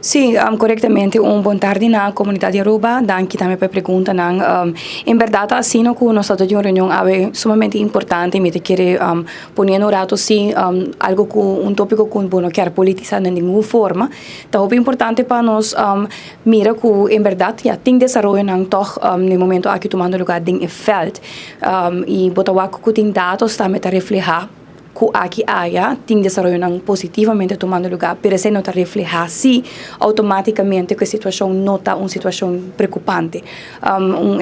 Sim, corretamente. Bom tarde na comunidade Aruba. Danke também pela pergunta. Em verdade, assim, no que nós estamos em uma reunião é sumamente importante. Me querer pôr no rato, sim, algo com tópico que não quer politizar de nenhuma forma. Então, é importante para nós mirar que, em verdade, já tem desenvolvimento toch no momento aqui tomando lugar em feld. E botar que tem dados também para refletir que aqui haya tem desenvolvimento positivamente tomando lugar, pero se não está reflejar assim, automaticamente que a situação não está uma situação preocupante.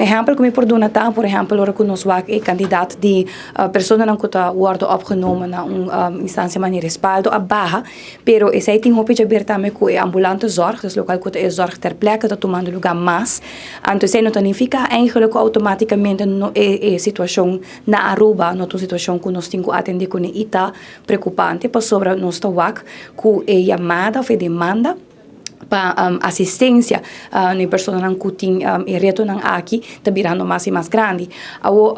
Exemplo que me perdona tá, por exemplo, agora que nós é candidato de pessoa que está worden opgenomen na uma instância de respaldo a barra, pero esse aí tem uma pede aberta também que é ambulante zorg, dus local que é zorg ter plekke está tomando lugar mais, então isso não significa eigenlijk automaticamente é situação na Aruba, não é uma situação que nós temos que atender com está preocupante para sobre nós tawak que é chamada ou demanda para assistência na pessoa que tem reto não aqui está virando mais e mais grande.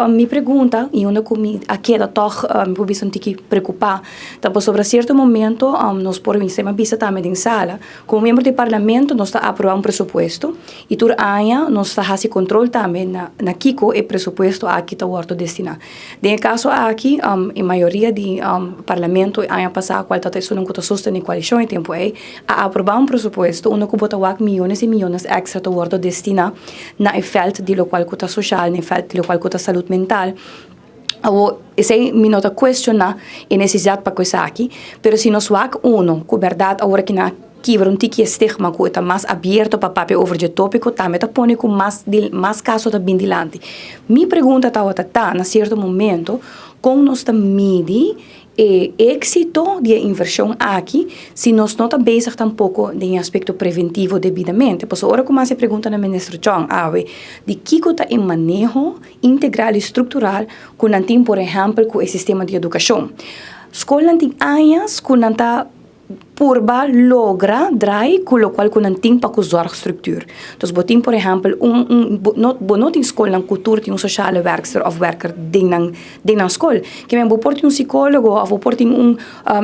Me pergunta e onde que aqui da toch me pode sentir preocupar, então sobre certo momento nós podemos ser uma visita também em sala, como membro do parlamento nós está aprovando presupuesto e tur año nós está fazendo controle também na Kiko e presupuesto aqui está orto destinado. De caso aqui a maioria de parlamento ano passado qual está sendo que sustenta a coalição em tempo é a aprovar presupuesto onde que bota milhões e milhões extra to worden destina na veld de local que social, na veld de local que saúde mental. Esse me nota questionar a necessidade para coisa aqui, pero se nós wak que verdade agora que na quebra tiki estigma que está mais aberto para papel over de tópico, também está pondo com mais casos da bem dilante. Me pergunta tá na certo momento como nós está medir êxito de inversão aqui, se nós não estamos bezig tampouco em aspecto preventivo devidamente. Por isso, agora como se pergunta na ministra John, de que está em manejo integral e estrutural que não tem, por exemplo, com o sistema de educação. Escola não tem anos que não está purba logra drai com o qual não tem para a estrutura. Então, botem, por exemplo, não tem escola, cultura, tem social werkster of werker dentro da escola. Que men porta psicólogo ou porta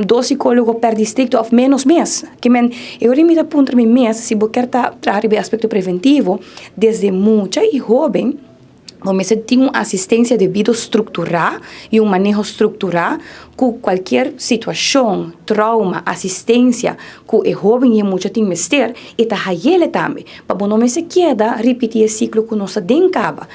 dois psicólogos per distrito of menos mês. Que men eu me dá ponto mês se você quer trazer o aspecto preventivo desde muito e jovem. Você tem uma assistência devido estruturar e um manejo estruturar com qualquer situação, trauma, assistência que é jovem e muito tem que ter e tá ele também para não se queda repetir o ciclo que nós tem caba.